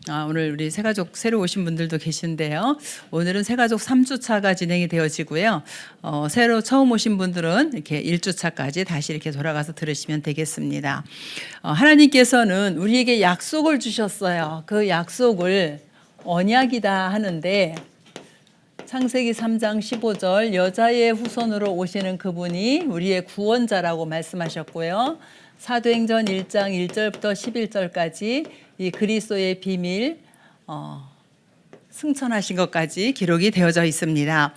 오늘 우리 새가족 새로 오신 분들도 계신데요. 오늘은 새가족 3주차가 진행이 되어지고요. 새로 처음 오신 분들은 이렇게 1주차까지 다시 이렇게 돌아가서 들으시면 되겠습니다. 하나님께서는 우리에게 약속을 주셨어요. 그 약속을 언약이다 하는데 창세기 3장 15절 여자의 후손으로 오시는 그분이 우리의 구원자라고 말씀하셨고요. 사도행전 1장 1절부터 11절까지 이 그리스도의 비밀 승천하신 것까지 기록이 되어져 있습니다.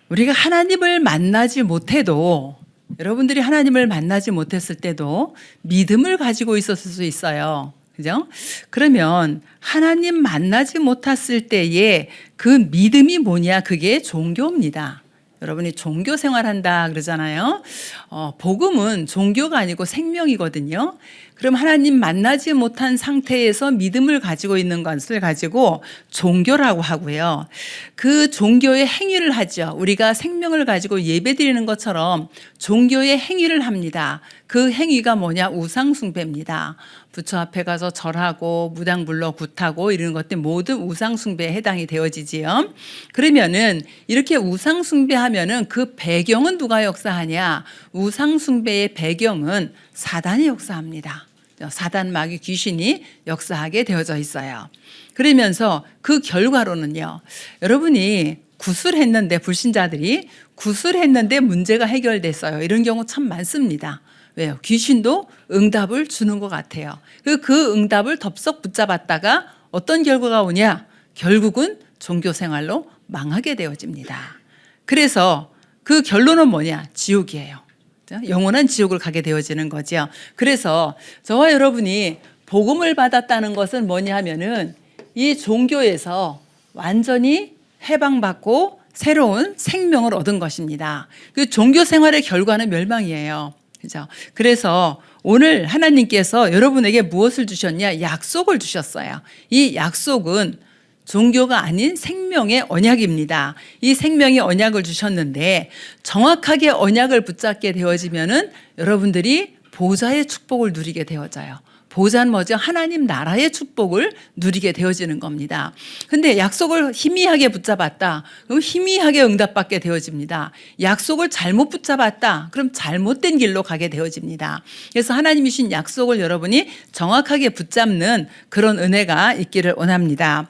우리가 하나님을 만나지 못해도 여러분들이 하나님을 만나지 못했을 때도 믿음을 가지고 있었을 수 있어요. 그죠? 그러면 하나님 만나지 못했을 때에 그 믿음이 뭐냐? 그게 종교입니다. 여러분이 종교 생활한다 그러잖아요. 복음은 종교가 아니고 생명이거든요. 그럼 하나님 만나지 못한 상태에서 믿음을 가지고 있는 것을 가지고 종교라고 하고요. 그 종교의 행위를 하죠. 우리가 생명을 가지고 예배드리는 것처럼 종교의 행위를 합니다. 그 행위가 뭐냐? 우상숭배입니다. 부처 앞에 가서 절하고 무당 불러 굿하고 이런 것들 모두 우상숭배에 해당이 되어지지요. 그러면은 이렇게 우상숭배하면은 그 배경은 누가 역사하냐? 우상숭배의 배경은 사단이 역사합니다. 사단 마귀 귀신이 역사하게 되어져 있어요. 그러면서 그 결과로는요. 여러분이 구술했는데 불신자들이 구술했는데 문제가 해결됐어요. 이런 경우 참 많습니다. 왜요? 귀신도 응답을 주는 것 같아요. 그 응답을 덥석 붙잡았다가 어떤 결과가 오냐? 결국은 종교 생활로 망하게 되어집니다. 그래서 그 결론은 뭐냐? 지옥이에요. 영원한 지옥을 가게 되어지는 거죠. 그래서 저와 여러분이 복음을 받았다는 것은 뭐냐 하면은 이 종교에서 완전히 해방받고 새로운 생명을 얻은 것입니다. 그 종교 생활의 결과는 멸망이에요. 그죠? 그래서 오늘 하나님께서 여러분에게 무엇을 주셨냐? 약속을 주셨어요. 이 약속은 종교가 아닌 생명의 언약입니다. 이 생명의 언약을 주셨는데 정확하게 언약을 붙잡게 되어지면은 여러분들이 보좌의 축복을 누리게 되어져요. 보좌는 뭐죠? 하나님 나라의 축복을 누리게 되어지는 겁니다. 근데 약속을 희미하게 붙잡았다. 그럼 희미하게 응답받게 되어집니다. 약속을 잘못 붙잡았다. 그럼 잘못된 길로 가게 되어집니다. 그래서 하나님이 주신 약속을 여러분이 정확하게 붙잡는 그런 은혜가 있기를 원합니다.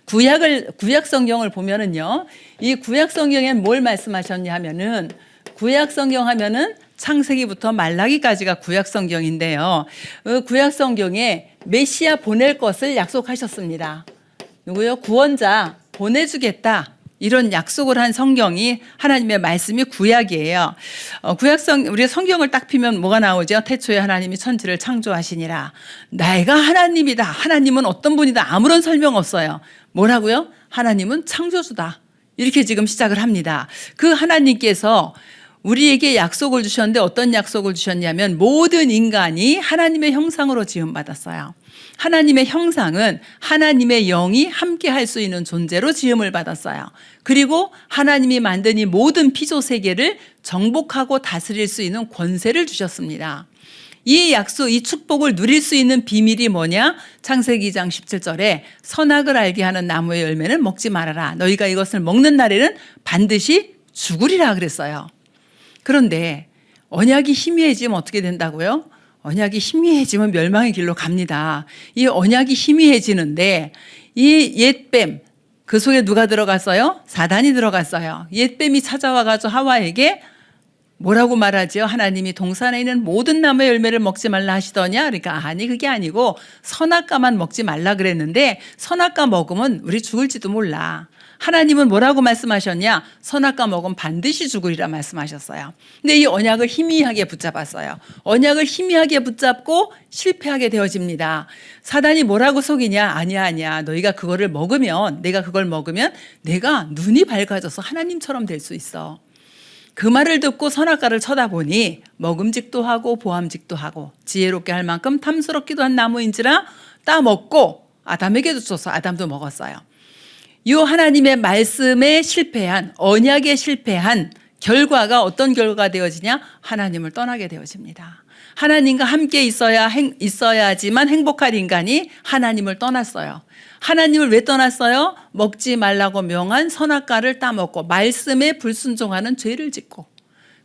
구약 성경을 보면은요. 이 구약 성경엔 뭘 말씀하셨냐 하면은 구약 성경 하면은 창세기부터 말라기까지가 구약 성경인데요. 구약 성경에 메시아 보낼 것을 약속하셨습니다. 누구요? 구원자 보내주겠다. 이런 약속을 한 성경이 하나님의 말씀이 구약이에요. 우리가 성경을 딱 피면 뭐가 나오죠? 태초에 하나님이 천지를 창조하시니라. 내가 하나님이다. 하나님은 어떤 분이다. 아무런 설명 없어요. 뭐라고요? 하나님은 창조주다. 이렇게 지금 시작을 합니다. 그 하나님께서 우리에게 약속을 주셨는데 어떤 약속을 주셨냐면 모든 인간이 하나님의 형상으로 지음받았어요. 하나님의 형상은 하나님의 영이 함께 할 수 있는 존재로 지음을 받았어요. 그리고 하나님이 만든 이 모든 피조 세계를 정복하고 다스릴 수 있는 권세를 주셨습니다. 이 약속, 이 축복을 누릴 수 있는 비밀이 뭐냐? 창세기 2장 17절에 선악을 알게 하는 나무의 열매는 먹지 말아라. 너희가 이것을 먹는 날에는 반드시 죽으리라 그랬어요. 그런데 언약이 희미해지면 어떻게 된다고요? 언약이 희미해지면 멸망의 길로 갑니다. 이 언약이 희미해지는데 이 옛뱀, 그 속에 누가 들어갔어요? 사단이 들어갔어요. 옛뱀이 찾아와가지고 하와에게 뭐라고 말하죠? 하나님이 동산에 있는 모든 나무의 열매를 먹지 말라 하시더냐? 그러니까 아니 그게 아니고 선악과만 먹지 말라 그랬는데 선악과 먹으면 우리 죽을지도 몰라. 하나님은 뭐라고 말씀하셨냐? 선악과 먹으면 반드시 죽으리라 말씀하셨어요. 근데 이 언약을 희미하게 붙잡았어요. 언약을 희미하게 붙잡고 실패하게 되어집니다. 사단이 뭐라고 속이냐? 아니야. 너희가 그거를 먹으면 내가 그걸 먹으면 내가 눈이 밝아져서 하나님처럼 될 수 있어. 그 말을 듣고 선악과를 쳐다보니 먹음직도 하고 보암직도 하고 지혜롭게 할 만큼 탐스럽기도 한 나무인지라 따먹고 아담에게도 줘서 아담도 먹었어요. 이 하나님의 말씀에 실패한 언약에 실패한 결과가 어떤 결과가 되어지냐? 하나님을 떠나게 되어집니다. 하나님과 함께 있어야지만 행복할 인간이 하나님을 떠났어요. 하나님을 왜 떠났어요? 먹지 말라고 명한 선악과를 따먹고 말씀에 불순종하는 죄를 짓고,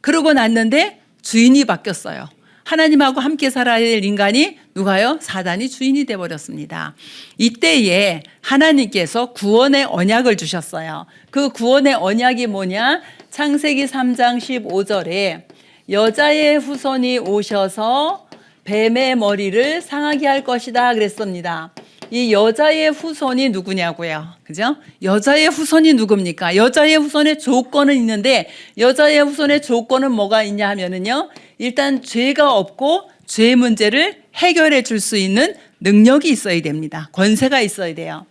그러고 났는데 주인이 바뀌었어요. 하나님하고 함께 살아야 될 인간이 누가요? 사단이 주인이 되어버렸습니다. 이때에 하나님께서 구원의 언약을 주셨어요. 그 구원의 언약이 뭐냐? 창세기 3장 15절에 여자의 후손이 오셔서 뱀의 머리를 상하게 할 것이다 그랬습니다. 이 여자의 후손이 누구냐고요? 그죠? 여자의 후손이 누굽니까? 여자의 후손의 조건은 있는데, 여자의 후손의 조건은 뭐가 있냐 하면은요, 일단 죄가 없고 죄 문제를 해결해 줄 수 있는 능력이 있어야 됩니다. 권세가 있어야 돼요.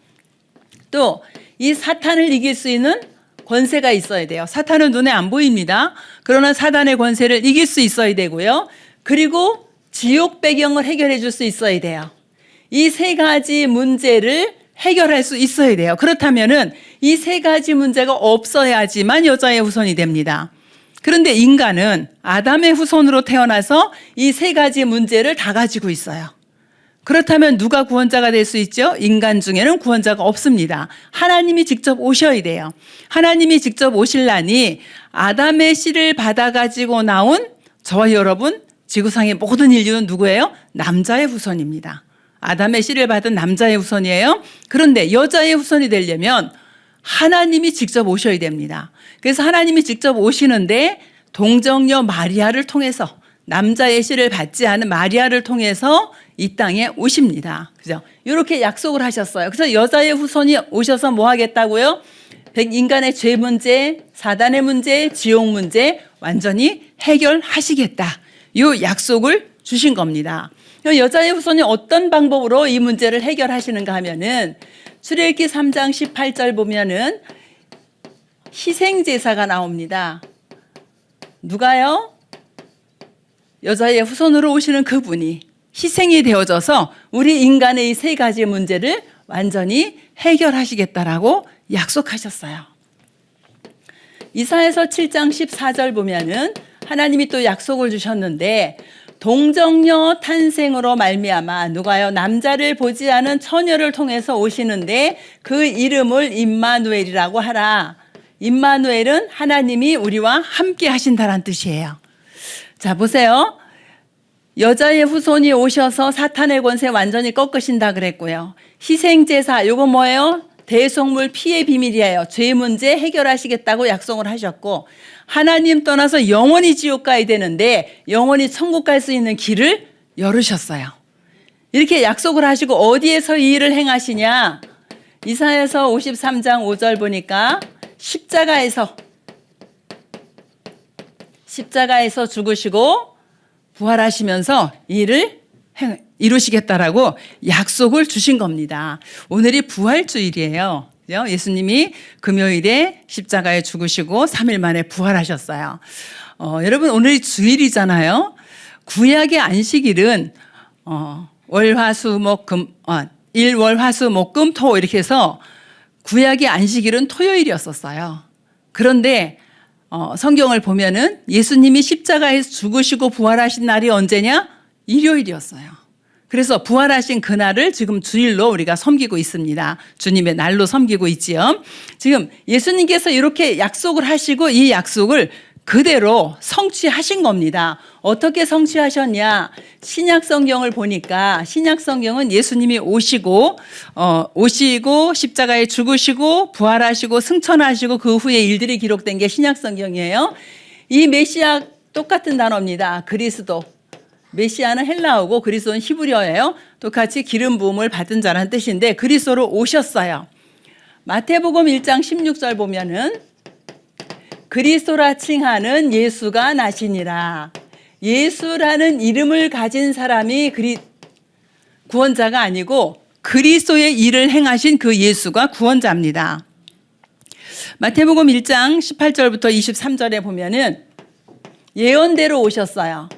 또 이 사탄을 이길 수 있는 권세가 있어야 돼요. 사탄은 눈에 안 보입니다. 그러나 사단의 권세를 이길 수 있어야 되고요. 그리고 지옥 배경을 해결해 줄 수 있어야 돼요. 이 세 가지 문제를 해결할 수 있어야 돼요. 그렇다면은 이 세 가지 문제가 없어야지만 여자의 후손이 됩니다. 그런데 인간은 아담의 후손으로 태어나서 이 세 가지 문제를 다 가지고 있어요. 그렇다면 누가 구원자가 될 수 있죠? 인간 중에는 구원자가 없습니다. 하나님이 직접 오셔야 돼요. 하나님이 직접 오실라니 아담의 씨를 받아가지고 나온 저와 여러분, 지구상의 모든 인류는 누구예요? 남자의 후손입니다. 아담의 씨를 받은 남자의 후손이에요. 그런데 여자의 후손이 되려면 하나님이 직접 오셔야 됩니다. 그래서 하나님이 직접 오시는데 동정녀 마리아를 통해서, 남자의 씨를 받지 않은 마리아를 통해서 이 땅에 오십니다. 그죠? 이렇게 약속을 하셨어요. 그래서 여자의 후손이 오셔서 뭐 하겠다고요? 인간의 죄 문제, 사단의 문제, 지옥 문제 완전히 해결하시겠다. 이 약속을 주신 겁니다. 여자의 후손이 어떤 방법으로 이 문제를 해결하시는가 하면은 출애굽기 3장 18절 보면은 희생제사가 나옵니다. 누가요? 여자의 후손으로 오시는 그분이 희생이 되어져서 우리 인간의 이 세 가지 문제를 완전히 해결하시겠다라고 약속하셨어요. 이사야서 7장 14절 보면은 하나님이 또 약속을 주셨는데, 동정녀 탄생으로 말미암아 누가요? 남자를 보지 않은 처녀를 통해서 오시는데 그 이름을 임마누엘이라고 하라. 임마누엘은 하나님이 우리와 함께 하신다는 뜻이에요. 자, 보세요. 여자의 후손이 오셔서 사탄의 권세 완전히 꺾으신다 그랬고요. 희생제사, 요거 뭐예요? 대속물 피의 비밀이에요. 죄 문제 해결하시겠다고 약속을 하셨고, 하나님 떠나서 영원히 지옥 가야 되는데 영원히 천국 갈 수 있는 길을 열으셨어요. 이렇게 약속을 하시고 어디에서 이 일을 행하시냐? 이사야서 53장 5절 보니까 십자가에서 죽으시고 부활하시면서 이 일을 이루시겠다라고 약속을 주신 겁니다. 오늘이 부활주일이에요. 예수님이 금요일에 십자가에 죽으시고 3일 만에 부활하셨어요. 여러분, 오늘이 주일이잖아요. 구약의 안식일은 일, 월, 화, 수, 목, 금, 토 이렇게 해서 구약의 안식일은 토요일이었었어요. 그런데 성경을 보면은 예수님이 십자가에서 죽으시고 부활하신 날이 언제냐? 일요일이었어요. 그래서 부활하신 그날을 지금 주일로 우리가 섬기고 있습니다. 주님의 날로 섬기고 있지요. 지금 예수님께서 이렇게 약속을 하시고 이 약속을 그대로 성취하신 겁니다. 어떻게 성취하셨냐? 신약 성경을 보니까 신약 성경은 예수님이 오시고 십자가에 죽으시고 부활하시고 승천하시고 그 후에 일들이 기록된 게 신약 성경이에요. 이 메시아 똑같은 단어입니다. 그리스도. 메시아는 헬라어고 그리스도는 히브리어예요. 똑같이 기름 부음을 받은 자라는 뜻인데 그리스도로 오셨어요. 마태복음 1장 16절 보면은 그리스도라 칭하는 예수가 나시니라. 예수라는 이름을 가진 사람이 구원자가 아니고 그리스도의 일을 행하신 그 예수가 구원자입니다. 마태복음 1장 18절부터 23절에 보면은 예언대로 오셨어요.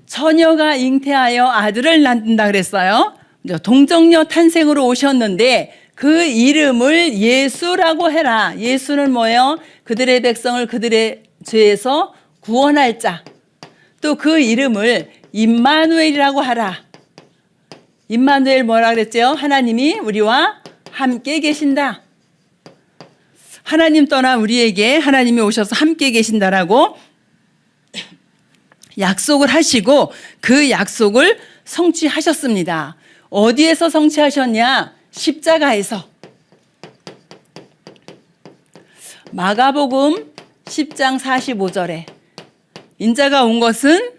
처녀가 잉태하여 아들을 낳는다 그랬어요. 동정녀 탄생으로 오셨는데 그 이름을 예수라고 해라. 예수는 뭐예요? 그들의 백성을 그들의 죄에서 구원할 자. 또 그 이름을 임마누엘이라고 하라. 임마누엘 뭐라 그랬죠? 하나님이 우리와 함께 계신다. 하나님 떠나 우리에게 하나님이 오셔서 함께 계신다라고 약속을 하시고 그 약속을 성취하셨습니다. 어디에서 성취하셨냐? 십자가에서. 마가복음 10장 45절에 인자가 온 것은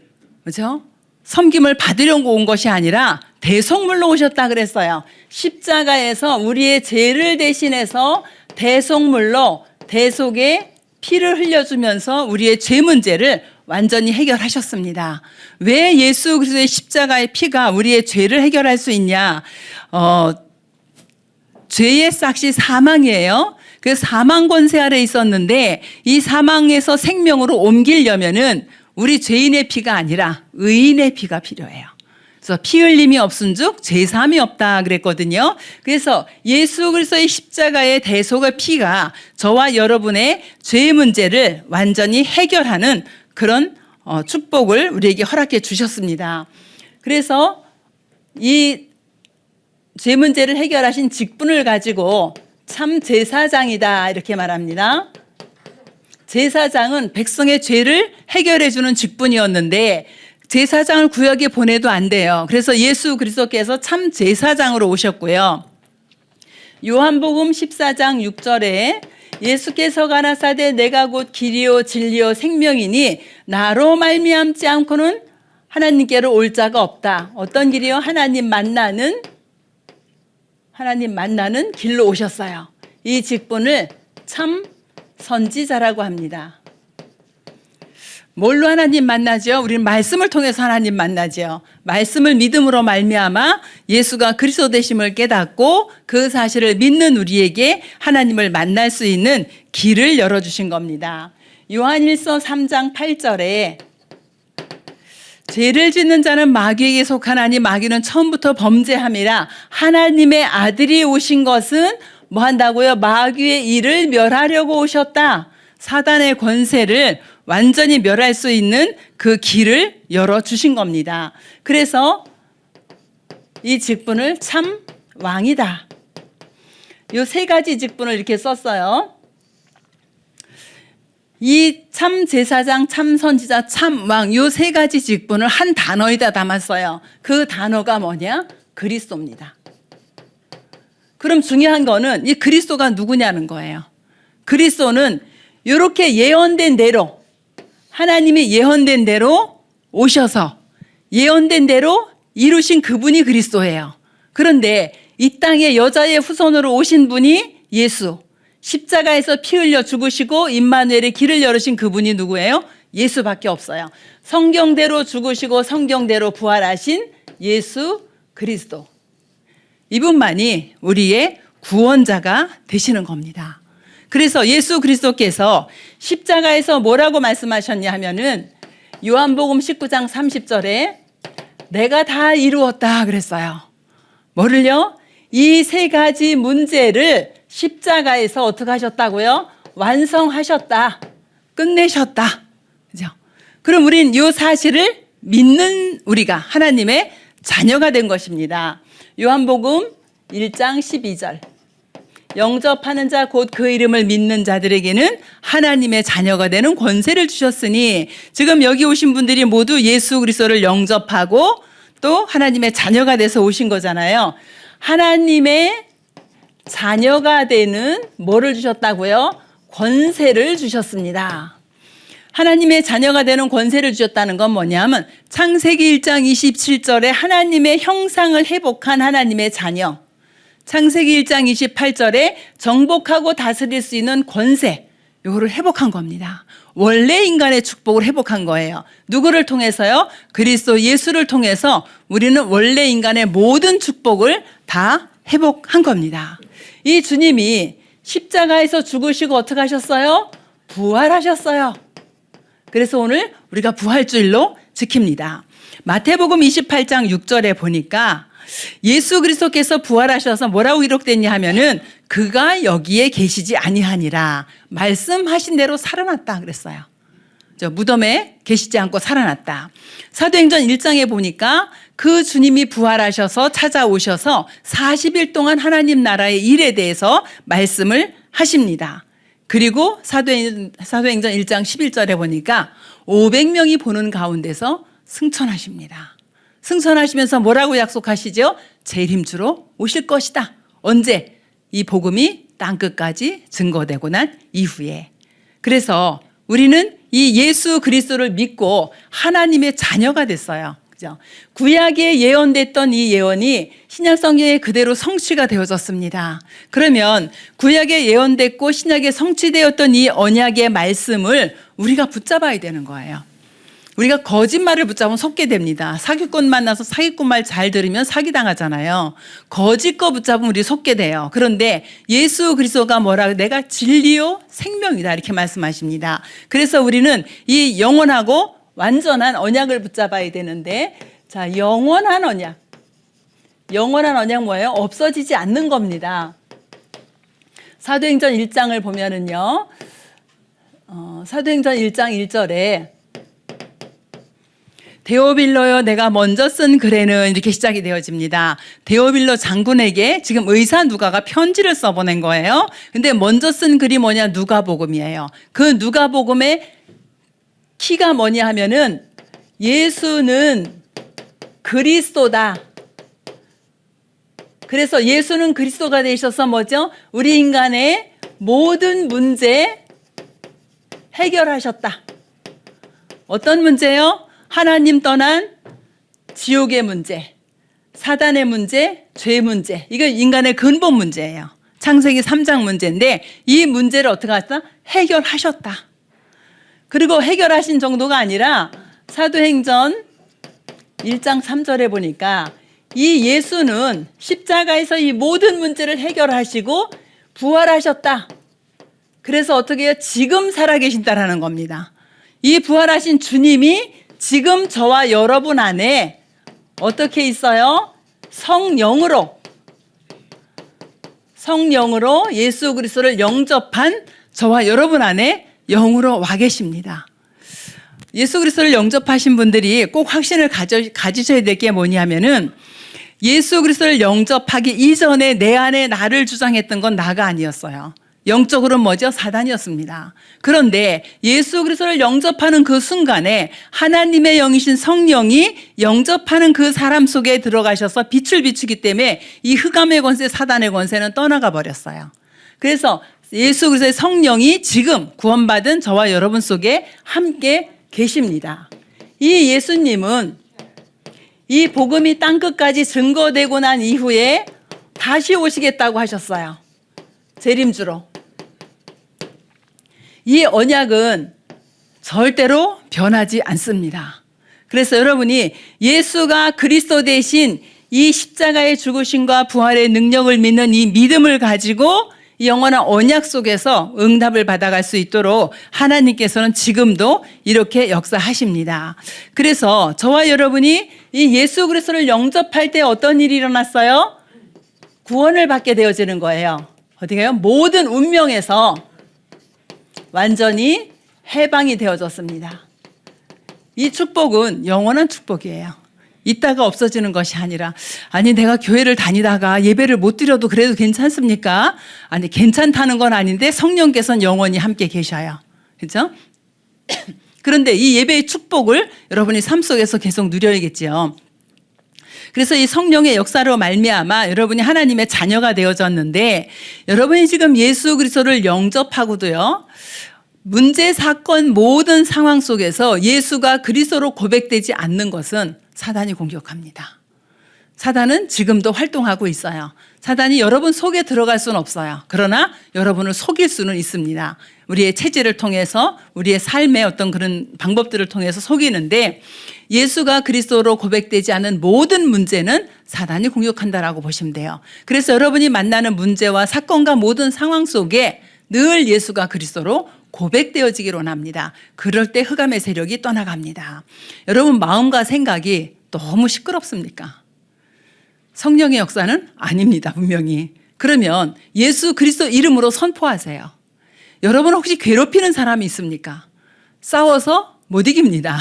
그렇죠? 섬김을 받으려고 온 것이 아니라 대속물로 오셨다 그랬어요. 십자가에서 우리의 죄를 대신해서 대속물로 대속의 피를 흘려주면서 우리의 죄 문제를 완전히 해결하셨습니다. 왜 예수 그리스도의 십자가의 피가 우리의 죄를 해결할 수 있냐? 죄의 싹이 사망이에요. 그 사망 권세 아래 있었는데 이 사망에서 생명으로 옮기려면은 우리 죄인의 피가 아니라 의인의 피가 필요해요. 그래서 피 흘림이 없은즉 죄 사함이 없다 그랬거든요. 그래서 예수 그리스도의 십자가의 대속의 피가 저와 여러분의 죄 문제를 완전히 해결하는 그런 축복을 우리에게 허락해 주셨습니다. 그래서 이 죄 문제를 해결하신 직분을 가지고 참 제사장이다 이렇게 말합니다. 제사장은 백성의 죄를 해결해 주는 직분이었는데 제사장을 구역에 보내도 안 돼요. 그래서 예수 그리스도께서 참 제사장으로 오셨고요. 요한복음 14장 6절에 예수께서 가라사대 내가 곧 길이요 진리요 생명이니 나로 말미암지 않고는 하나님께로 올 자가 없다. 어떤 길이요? 하나님 만나는 길로 오셨어요. 이 직분을 참 선지자라고 합니다. 뭘로 하나님 만나죠? 우리는 말씀을 통해서 하나님 만나죠. 말씀을 믿음으로 말미암아 예수가 그리스도 되심을 깨닫고 그 사실을 믿는 우리에게 하나님을 만날 수 있는 길을 열어주신 겁니다. 요한일서 3장 8절에 죄를 짓는 자는 마귀에게 속하나니 마귀는 처음부터 범죄함이라 하나님의 아들이 오신 것은 뭐 한다고요? 마귀의 일을 멸하려고 오셨다. 사단의 권세를 완전히 멸할 수 있는 그 길을 열어주신 겁니다. 그래서 이 직분을 참 왕이다. 이 세 가지 직분을 이렇게 썼어요. 이 참 제사장, 참 선지자, 참 왕, 이 세 가지 직분을 한 단어에다 담았어요. 그 단어가 뭐냐? 그리스도입니다. 그럼 중요한 거는 이 그리스도가 누구냐는 거예요. 그리스도는 이렇게 예언된 대로 하나님이 예언된 대로 오셔서 예언된 대로 이루신 그분이 그리스도예요. 그런데 이 땅에 여자의 후손으로 오신 분이 예수, 십자가에서 피 흘려 죽으시고 임마누엘의 길을 열으신 그분이 누구예요? 예수밖에 없어요. 성경대로 죽으시고 성경대로 부활하신 예수 그리스도. 이분만이 우리의 구원자가 되시는 겁니다. 그래서 예수 그리스도께서 십자가에서 뭐라고 말씀하셨냐 하면은 요한복음 19장 30절에 내가 다 이루었다 그랬어요. 뭐를요? 이 세 가지 문제를 십자가에서 어떻게 하셨다고요? 완성하셨다. 끝내셨다. 그죠? 그럼 우린 이 사실을 믿는 우리가 하나님의 자녀가 된 것입니다. 요한복음 1장 12절. 영접하는 자 곧 그 이름을 믿는 자들에게는 하나님의 자녀가 되는 권세를 주셨으니 지금 여기 오신 분들이 모두 예수 그리스도를 영접하고 또 하나님의 자녀가 돼서 오신 거잖아요. 하나님의 자녀가 되는 뭐를 주셨다고요? 권세를 주셨습니다. 하나님의 자녀가 되는 권세를 주셨다는 건 뭐냐면 창세기 1장 27절에 하나님의 형상을 회복한 하나님의 자녀, 창세기 1장 28절에 정복하고 다스릴 수 있는 권세, 이거를 회복한 겁니다. 원래 인간의 축복을 회복한 거예요. 누구를 통해서요? 그리스도 예수를 통해서 우리는 원래 인간의 모든 축복을 다 회복한 겁니다. 이 주님이 십자가에서 죽으시고 어떻게 하셨어요? 부활하셨어요. 그래서 오늘 우리가 부활주일로 지킵니다. 마태복음 28장 6절에 보니까 예수 그리스도께서 부활하셔서 뭐라고 기록됐냐 하면은 그가 여기에 계시지 아니하니라. 말씀하신 대로 살아났다 그랬어요. 저 무덤에 계시지 않고 살아났다. 사도행전 1장에 보니까 그 주님이 부활하셔서 찾아오셔서 40일 동안 하나님 나라의 일에 대해서 말씀을 하십니다. 그리고 사도행전 1장 11절에 보니까 500명이 보는 가운데서 승천하십니다. 승천하시면서 뭐라고 약속하시죠? 재림주로 오실 것이다. 언제? 이 복음이 땅끝까지 증거되고 난 이후에. 그래서 우리는 이 예수 그리스도를 믿고 하나님의 자녀가 됐어요. 그죠? 구약에 예언됐던 이 예언이 신약 성경에 그대로 성취가 되어졌습니다. 그러면 구약에 예언됐고 신약에 성취되었던 이 언약의 말씀을 우리가 붙잡아야 되는 거예요. 우리가 거짓말을 붙잡으면 속게 됩니다. 사기꾼 만나서 사기꾼 말 잘 들으면 사기당하잖아요. 거짓 거 붙잡으면 우리 속게 돼요. 그런데 예수 그리스도가 뭐라 내가 진리요 생명이다 이렇게 말씀하십니다. 그래서 우리는 이 영원하고 완전한 언약을 붙잡아야 되는데, 자, 영원한 언약. 영원한 언약 뭐예요? 없어지지 않는 겁니다. 사도행전 1장을 보면은요, 사도행전 1장 1절에 데오빌로여 내가 먼저 쓴 글에는 이렇게 시작이 되어집니다. 데오빌로 장군에게 지금 의사 누가가 편지를 써보낸 거예요. 근데 먼저 쓴 글이 뭐냐? 누가복음이에요. 그 누가복음의 키가 뭐냐 하면은 예수는 그리스도다. 그래서 예수는 그리스도가 되셔서 뭐죠? 우리 인간의 모든 문제 해결하셨다. 어떤 문제요? 하나님 떠난 지옥의 문제, 사단의 문제, 죄 문제. 이거 인간의 근본 문제예요. 창세기 3장 문제인데 이 문제를 어떻게 하셨다? 해결하셨다. 그리고 해결하신 정도가 아니라 사도행전 1장 3절에 보니까 이 예수는 십자가에서 이 모든 문제를 해결하시고 부활하셨다. 그래서 어떻게 해요? 지금 살아계신다라는 겁니다. 이 부활하신 주님이 지금 저와 여러분 안에 어떻게 있어요? 성령으로 예수 그리스도를 영접한 저와 여러분 안에 영으로 와 계십니다. 예수 그리스도를 영접하신 분들이 꼭 확신을 가지셔야 될 게 뭐냐면은 예수 그리스도를 영접하기 이전에 내 안에 나를 주장했던 건 나가 아니었어요. 영적으로는 뭐죠? 사단이었습니다. 그런데 예수 그리스도를 영접하는 그 순간에 하나님의 영이신 성령이 영접하는 그 사람 속에 들어가셔서 빛을 비추기 때문에 이 흑암의 권세, 사단의 권세는 떠나가 버렸어요. 그래서 예수 그리스도의 성령이 지금 구원받은 저와 여러분 속에 함께 계십니다. 이 예수님은 이 복음이 땅끝까지 증거되고 난 이후에 다시 오시겠다고 하셨어요. 재림주로. 이 언약은 절대로 변하지 않습니다. 그래서 여러분이 예수가 그리스도 대신 이 십자가의 죽으심과 부활의 능력을 믿는 이 믿음을 가지고 이 영원한 언약 속에서 응답을 받아갈 수 있도록 하나님께서는 지금도 이렇게 역사하십니다. 그래서 저와 여러분이 이 예수 그리스도를 영접할 때 어떤 일이 일어났어요? 구원을 받게 되어지는 거예요. 어디가요? 모든 운명에서 완전히 해방이 되어졌습니다. 이 축복은 영원한 축복이에요. 있다가 없어지는 것이 아니라, 아니 내가 교회를 다니다가 예배를 못 드려도 그래도 괜찮습니까? 아니 괜찮다는 건 아닌데 성령께서는 영원히 함께 계셔요. 그렇죠? 그런데 이 예배의 축복을 여러분이 삶 속에서 계속 누려야겠죠. 그래서 이 성령의 역사로 말미암아 여러분이 하나님의 자녀가 되어졌는데, 여러분이 지금 예수 그리스도를 영접하고도요, 문제, 사건, 모든 상황 속에서 예수가 그리스도로 고백되지 않는 것은 사단이 공격합니다. 사단은 지금도 활동하고 있어요. 사단이 여러분 속에 들어갈 수는 없어요. 그러나 여러분을 속일 수는 있습니다. 우리의 체질을 통해서, 우리의 삶의 어떤 그런 방법들을 통해서 속이는데, 예수가 그리스도로 고백되지 않은 모든 문제는 사단이 공격한다라고 보시면 돼요. 그래서 여러분이 만나는 문제와 사건과 모든 상황 속에 늘 예수가 그리스도로 고백되어지기를 원합니다. 그럴 때 흑암의 세력이 떠나갑니다. 여러분 마음과 생각이 너무 시끄럽습니까? 성령의 역사는 아닙니다. 분명히. 그러면 예수 그리스도 이름으로 선포하세요. 여러분 혹시 괴롭히는 사람이 있습니까? 싸워서 못 이깁니다.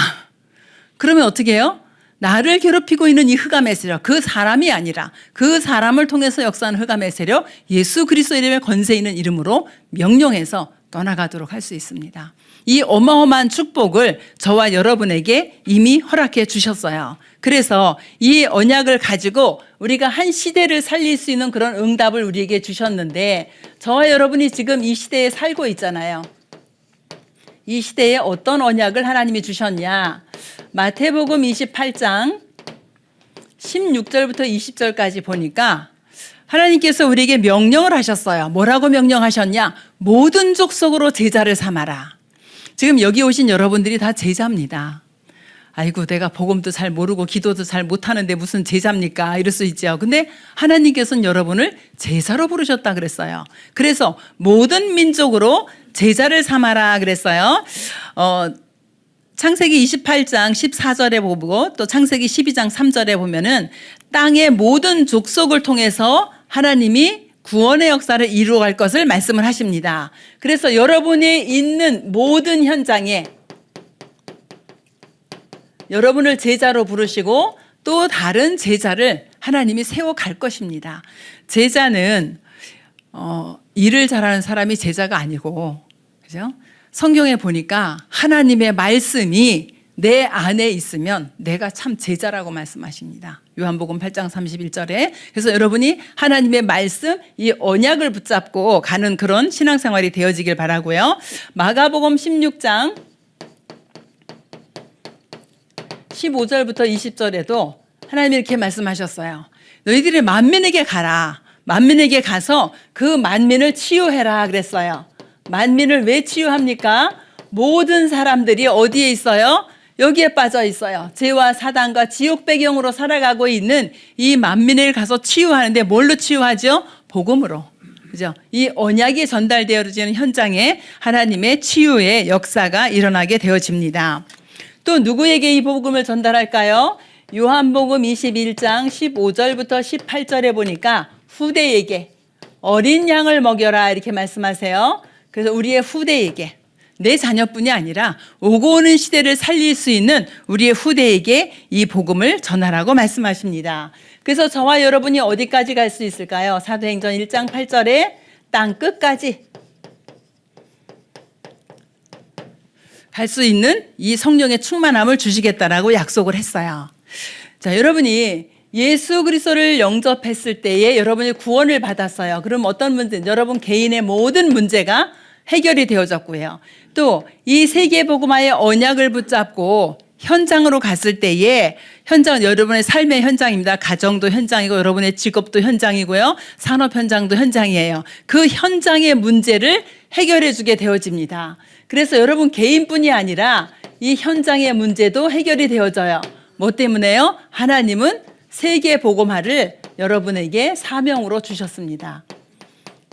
그러면 어떻게 해요? 나를 괴롭히고 있는 이 흑암의 세력, 그 사람이 아니라 그 사람을 통해서 역사하는 흑암의 세력, 예수 그리스도 이름의 권세 있는 이름으로 명령해서 떠나가도록 할 수 있습니다. 이 어마어마한 축복을 저와 여러분에게 이미 허락해 주셨어요. 그래서 이 언약을 가지고 우리가 한 시대를 살릴 수 있는 그런 응답을 우리에게 주셨는데, 저와 여러분이 지금 이 시대에 살고 있잖아요. 이 시대에 어떤 언약을 하나님이 주셨냐? 마태복음 28장 16절부터 20절까지 보니까 하나님께서 우리에게 명령을 하셨어요. 뭐라고 명령하셨냐? 모든 족속으로 제자를 삼아라. 지금 여기 오신 여러분들이 다 제자입니다. 아이고, 내가 복음도 잘 모르고 기도도 잘 못하는데 무슨 제자입니까? 이럴 수 있죠. 근데 하나님께서는 여러분을 제자로 부르셨다 그랬어요. 그래서 모든 민족으로 제자를 삼아라 그랬어요. 창세기 28장 14절에 보고 또 창세기 12장 3절에 보면은 땅의 모든 족속을 통해서 하나님이 구원의 역사를 이루어갈 것을 말씀을 하십니다. 그래서 여러분이 있는 모든 현장에 여러분을 제자로 부르시고 또 다른 제자를 하나님이 세워갈 것입니다. 제자는 일을 잘하는 사람이 제자가 아니고, 그죠? 성경에 보니까 하나님의 말씀이 내 안에 있으면 내가 참 제자라고 말씀하십니다. 요한복음 8장 31절에. 그래서 여러분이 하나님의 말씀, 이 언약을 붙잡고 가는 그런 신앙생활이 되어지길 바라고요. 마가복음 16장 15절부터 20절에도 하나님이 이렇게 말씀하셨어요. 너희들이 만민에게 가라. 만민에게 가서 그 만민을 치유해라 그랬어요. 만민을 왜 치유합니까? 모든 사람들이 어디에 있어요? 여기에 빠져 있어요. 죄와 사단과 지옥 배경으로 살아가고 있는 이 만민을 가서 치유하는데 뭘로 치유하죠? 복음으로. 그죠? 이 언약이 전달되어지는 현장에 하나님의 치유의 역사가 일어나게 되어집니다. 또 누구에게 이 복음을 전달할까요? 요한복음 21장 15절부터 18절에 보니까 후대에게 어린 양을 먹여라 이렇게 말씀하세요. 그래서 우리의 후대에게, 내 자녀뿐이 아니라 오고 오는 시대를 살릴 수 있는 우리의 후대에게 이 복음을 전하라고 말씀하십니다. 그래서 저와 여러분이 어디까지 갈 수 있을까요? 사도행전 1장 8절에 땅 끝까지 갈 수 있는 이 성령의 충만함을 주시겠다라고 약속을 했어요. 자, 여러분이 예수 그리스도를 영접했을 때에 여러분이 구원을 받았어요. 그럼 어떤 문제? 여러분 개인의 모든 문제가 해결이 되어졌고요. 또 이 세계복음화의 언약을 붙잡고 현장으로 갔을 때에 현장은 여러분의 삶의 현장입니다. 가정도 현장이고 여러분의 직업도 현장이고요. 산업 현장도 현장이에요. 그 현장의 문제를 해결해 주게 되어집니다. 그래서 여러분 개인뿐이 아니라 이 현장의 문제도 해결이 되어져요. 뭐 때문에요? 하나님은 세계복음화를 여러분에게 사명으로 주셨습니다.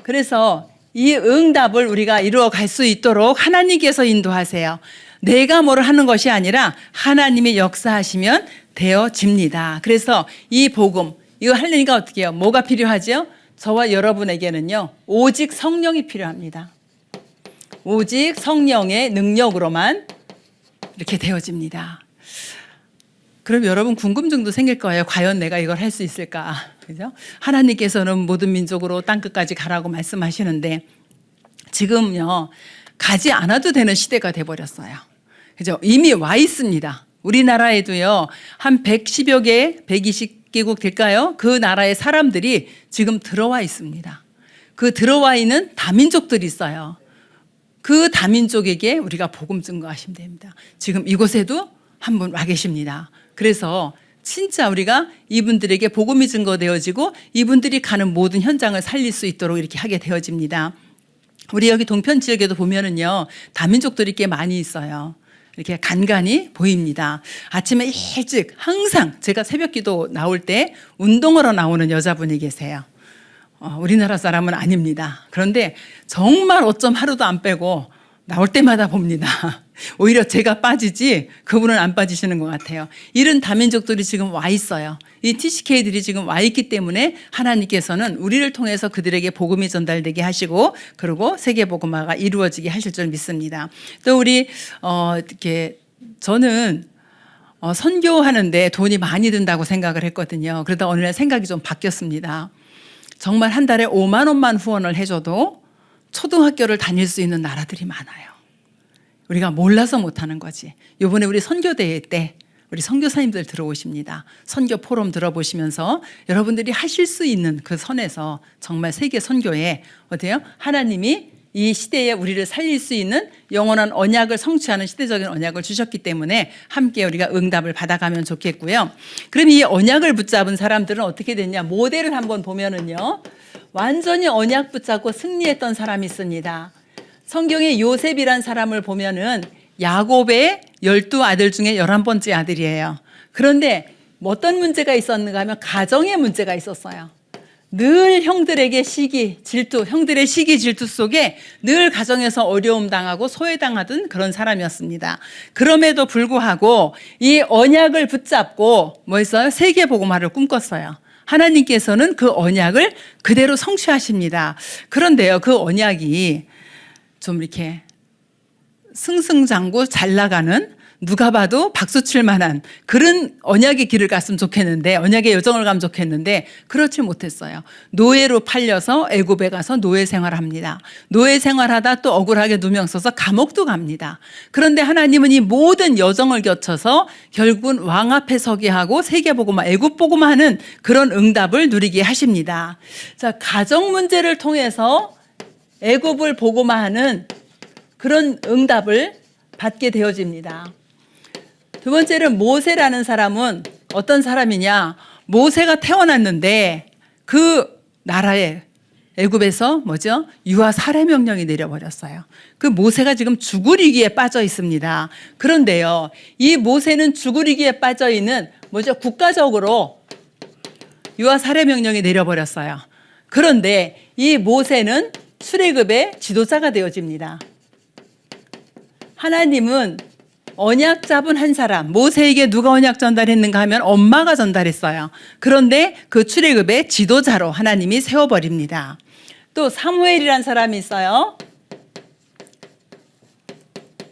그래서 이 응답을 우리가 이루어 갈 수 있도록 하나님께서 인도하세요. 내가 뭐를 하는 것이 아니라 하나님이 역사하시면 되어집니다. 그래서 이 복음, 이거 하려니까 어떻게 해요? 뭐가 필요하죠? 저와 여러분에게는요, 오직 성령이 필요합니다. 오직 성령의 능력으로만 이렇게 되어집니다. 그럼 여러분 궁금증도 생길 거예요. 과연 내가 이걸 할 수 있을까? 그죠? 하나님께서는 모든 민족으로 땅끝까지 가라고 말씀하시는데 지금요, 가지 않아도 되는 시대가 돼버렸어요. 그죠? 이미 와 있습니다. 우리나라에도요, 한 110여 개, 120개국 될까요? 그 나라의 사람들이 지금 들어와 있습니다. 그 들어와 있는 다민족들이 있어요. 그 다민족에게 우리가 복음 증거하시면 됩니다. 지금 이곳에도 한 분 와 계십니다. 그래서 진짜 우리가 이분들에게 복음이 증거되어지고 이분들이 가는 모든 현장을 살릴 수 있도록 이렇게 하게 되어집니다. 우리 여기 동편 지역에도 보면은요, 다민족들이 꽤 많이 있어요. 이렇게 간간히 보입니다. 아침에 일찍 항상 제가 새벽 기도 나올 때 운동하러 나오는 여자분이 계세요. 우리나라 사람은 아닙니다. 그런데 정말 어쩜 하루도 안 빼고 나올 때마다 봅니다. 오히려 제가 빠지지 그분은 안 빠지시는 것 같아요. 이런 다민족들이 지금 와 있어요. 이 TCK들이 지금 와 있기 때문에 하나님께서는 우리를 통해서 그들에게 복음이 전달되게 하시고 그리고 세계복음화가 이루어지게 하실 줄 믿습니다. 또 우리 이렇게 저는 선교하는데 돈이 많이 든다고 생각을 했거든요. 그러다 어느 날 생각이 좀 바뀌었습니다. 정말 한 달에 5만 원만 후원을 해줘도 초등학교를 다닐 수 있는 나라들이 많아요. 우리가 몰라서 못하는 거지. 이번에 우리 선교대회 때 우리 선교사님들 들어오십니다. 선교 포럼 들어보시면서 여러분들이 하실 수 있는 그 선에서 정말 세계 선교에 어때요? 하나님이 이 시대에 우리를 살릴 수 있는 영원한 언약을 성취하는 시대적인 언약을 주셨기 때문에 함께 우리가 응답을 받아가면 좋겠고요. 그럼 이 언약을 붙잡은 사람들은 어떻게 됐냐? 모델을 한번 보면은요. 완전히 언약 붙잡고 승리했던 사람이 있습니다. 성경에 요셉이란 사람을 보면은 야곱의 12아들 중에 11번째 아들이에요. 그런데 어떤 문제가 있었는가 하면 가정의 문제가 있었어요. 늘 형들에게 시기, 질투, 형들의 시기, 질투 속에 늘 가정에서 어려움 당하고 소외당하던 그런 사람이었습니다. 그럼에도 불구하고 이 언약을 붙잡고 뭐 했어요? 세계복음화를 꿈꿨어요. 하나님께서는 그 언약을 그대로 성취하십니다. 그런데요, 그 언약이 좀 이렇게 승승장구 잘 나가는 누가 봐도 박수 칠 만한 그런 언약의 길을 갔으면 좋겠는데 언약의 여정을 가면 좋겠는데 그렇지 못했어요. 노예로 팔려서 애굽에 가서 노예 생활합니다. 노예 생활하다 또 억울하게 누명 써서 감옥도 갑니다. 그런데 하나님은 이 모든 여정을 거쳐서 결국은 왕 앞에 서게 하고 세계복음화, 애굽복음화 하는 그런 응답을 누리게 하십니다. 자, 가정 문제를 통해서 애굽을 복음화하는 그런 응답을 받게 되어집니다. 두 번째는 모세라는 사람은 어떤 사람이냐? 모세가 태어났는데 그 나라에 애굽에서 뭐죠? 유아 살해 명령이 내려버렸어요. 그 모세가 지금 죽을 위기에 빠져 있습니다. 그런데요, 이 모세는 죽을 위기에 빠져 있는 뭐죠? 국가적으로 유아 살해 명령이 내려버렸어요. 그런데 이 모세는 출애굽의 지도자가 되어집니다. 하나님은 언약 잡은 한 사람, 모세에게 누가 언약 전달했는가 하면 엄마가 전달했어요. 그런데 그 출애굽의 지도자로 하나님이 세워버립니다. 또 사무엘이란 사람이 있어요.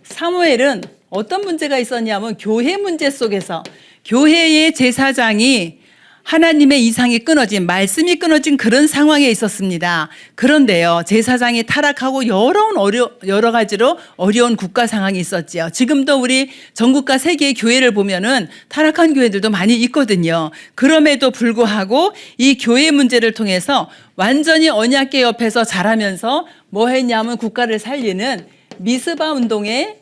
사무엘은 어떤 문제가 있었냐면 교회 문제 속에서 교회의 제사장이 하나님의 이상이 끊어진, 말씀이 끊어진 그런 상황에 있었습니다. 그런데요, 제사장이 타락하고 여러 가지로 어려운 국가 상황이 있었지요. 지금도 우리 전국과 세계의 교회를 보면은 타락한 교회들도 많이 있거든요. 그럼에도 불구하고 이 교회 문제를 통해서 완전히 언약궤 옆에서 자라면서 뭐 했냐면 국가를 살리는 미스바 운동의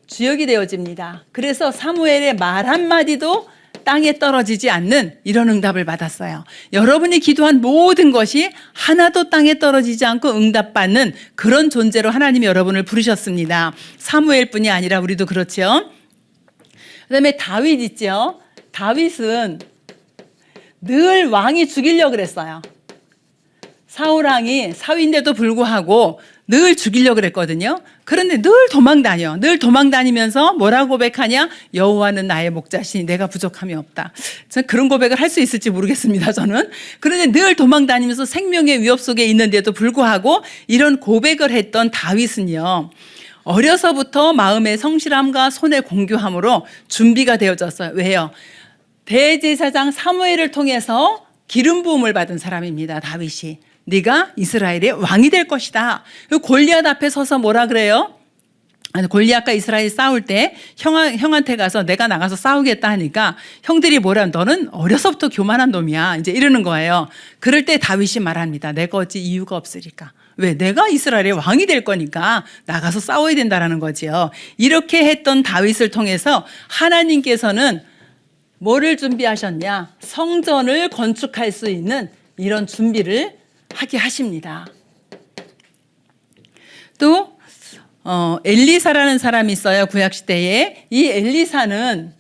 주역이 되어집니다. 그래서 사무엘의 말 한마디도 땅에 떨어지지 않는 이런 응답을 받았어요. 여러분이 기도한 모든 것이 하나도 땅에 떨어지지 않고 응답받는 그런 존재로 하나님이 여러분을 부르셨습니다. 사무엘뿐이 아니라 우리도 그렇죠. 그다음에 다윗 있죠. 다윗은 늘 왕이 죽이려고 그랬어요. 사울 왕이 사위인데도 불구하고 늘 죽이려고 그랬거든요. 그런데 늘 도망다녀. 늘 도망다니면서 뭐라고 고백하냐? 여호와는 나의 목자시니 내가 부족함이 없다. 저는 그런 고백을 할 수 있을지 모르겠습니다, 저는. 그런데 늘 도망다니면서 생명의 위협 속에 있는데도 불구하고 이런 고백을 했던 다윗은요, 어려서부터 마음의 성실함과 손의 공교함으로 준비가 되어졌어요. 왜요? 대제사장 사무엘을 통해서 기름 부음을 받은 사람입니다, 다윗이. 네가 이스라엘의 왕이 될 것이다. 골리앗 앞에 서서 뭐라 그래요? 골리앗과 이스라엘이 싸울 때 형한테 가서 내가 나가서 싸우겠다 하니까 형들이 뭐라, 너는 어려서부터 교만한 놈이야, 이제 이러는 거예요. 그럴 때 다윗이 말합니다. 내가 어찌 이유가 없으리까? 왜? 내가 이스라엘의 왕이 될 거니까 나가서 싸워야 된다라는 거지요. 이렇게 했던 다윗을 통해서 하나님께서는 뭐를 준비하셨냐? 성전을 건축할 수 있는 이런 준비를 하게 하십니다. 또 엘리사라는 사람이 있어요. 구약시대에. 이 엘리사는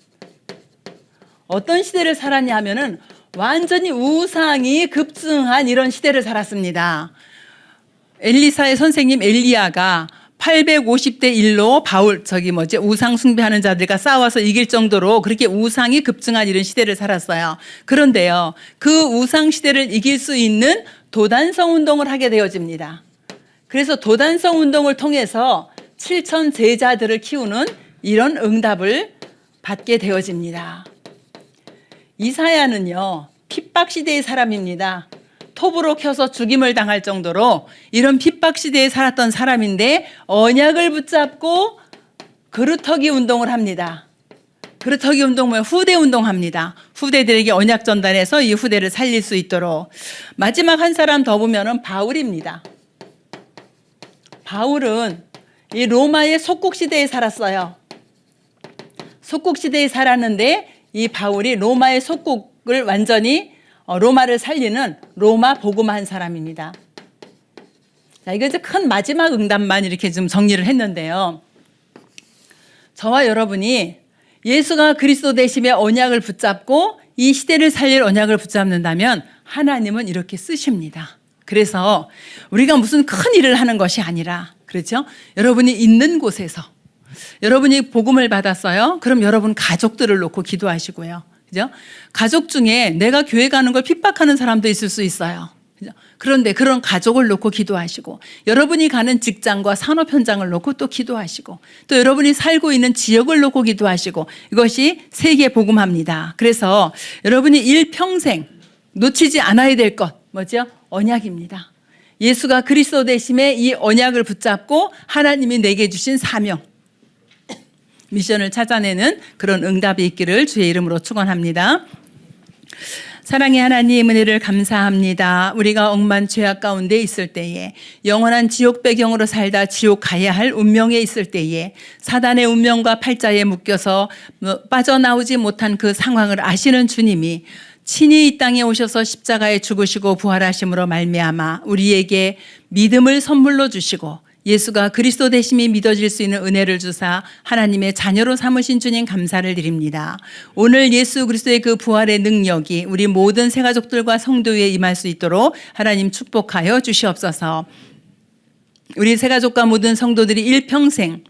어떤 시대를 살았냐 하면은 완전히 우상이 급증한 이런 시대를 살았습니다. 엘리사의 선생님 엘리야가 850대 1로 우상 숭배하는 자들과 싸워서 이길 정도로 그렇게 우상이 급증한 이런 시대를 살았어요. 그런데요, 그 우상 시대를 이길 수 있는 도단성 운동을 하게 되어집니다. 그래서 도단성 운동을 통해서 7천 제자들을 키우는 이런 응답을 받게 되어집니다. 이사야는요, 핍박 시대의 사람입니다. 톱으로 켜서 죽임을 당할 정도로 이런 핍박 시대에 살았던 사람인데 언약을 붙잡고 그루터기 운동을 합니다. 그루터기 운동은 후대 운동합니다. 후대들에게 언약 전달해서 이 후대를 살릴 수 있도록. 마지막 한 사람 더 보면은 바울입니다. 바울은 이 로마의 속국 시대에 살았어요. 속국 시대에 살았는데 이 바울이 로마의 속국을 완전히 로마를 살리는 로마 복음화한 사람입니다. 자, 이거 이제 큰 마지막 응답만 이렇게 좀 정리를 했는데요. 저와 여러분이 예수가 그리스도 되심의 언약을 붙잡고 이 시대를 살릴 언약을 붙잡는다면 하나님은 이렇게 쓰십니다. 그래서 우리가 무슨 큰 일을 하는 것이 아니라, 그렇죠? 여러분이 있는 곳에서 여러분이 복음을 받았어요. 그럼 여러분 가족들을 놓고 기도하시고요. 그죠? 가족 중에 내가 교회 가는 걸 핍박하는 사람도 있을 수 있어요. 그죠? 그런데 그런 가족을 놓고 기도하시고, 여러분이 가는 직장과 산업 현장을 놓고 또 기도하시고, 또 여러분이 살고 있는 지역을 놓고 기도하시고, 이것이 세계 복음합니다. 그래서 여러분이 일평생 놓치지 않아야 될 것, 뭐죠? 언약입니다. 예수가 그리스도 되심의 이 언약을 붙잡고 하나님이 내게 주신 사명, 미션을 찾아내는 그런 응답이 있기를 주의 이름으로 축원합니다. 사랑의 하나님, 은혜를 감사합니다. 우리가 억만 죄악 가운데 있을 때에, 영원한 지옥 배경으로 살다 지옥 가야 할 운명에 있을 때에, 사단의 운명과 팔자에 묶여서 빠져나오지 못한 그 상황을 아시는 주님이 친히 이 땅에 오셔서 십자가에 죽으시고 부활하심으로 말미암아 우리에게 믿음을 선물로 주시고 예수가 그리스도 되심이 믿어질 수 있는 은혜를 주사 하나님의 자녀로 삼으신 주님 감사를 드립니다. 오늘 예수 그리스도의 그 부활의 능력이 우리 모든 새가족들과 성도 위에 임할 수 있도록 하나님 축복하여 주시옵소서. 우리 새가족과 모든 성도들이 일평생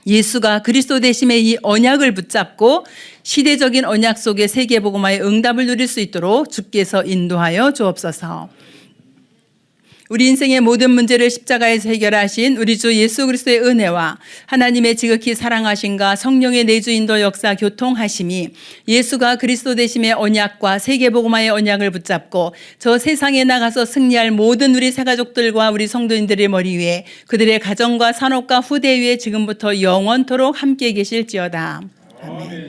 예수가 그리스도 되심의 이 언약을 붙잡고 시대적인 언약 속에 세계복음화의 응답을 누릴 수 있도록 주께서 인도하여 주옵소서. 우리 인생의 모든 문제를 십자가에서 해결하신 우리 주 예수 그리스도의 은혜와 하나님의 지극히 사랑하심과 성령의 내주 인도 역사 교통하심이 예수가 그리스도 되심의 언약과 세계복음화의 언약을 붙잡고 저 세상에 나가서 승리할 모든 우리 새가족들과 우리 성도인들의 머리 위에, 그들의 가정과 산업과 후대 위에 지금부터 영원토록 함께 계실지어다. 아멘.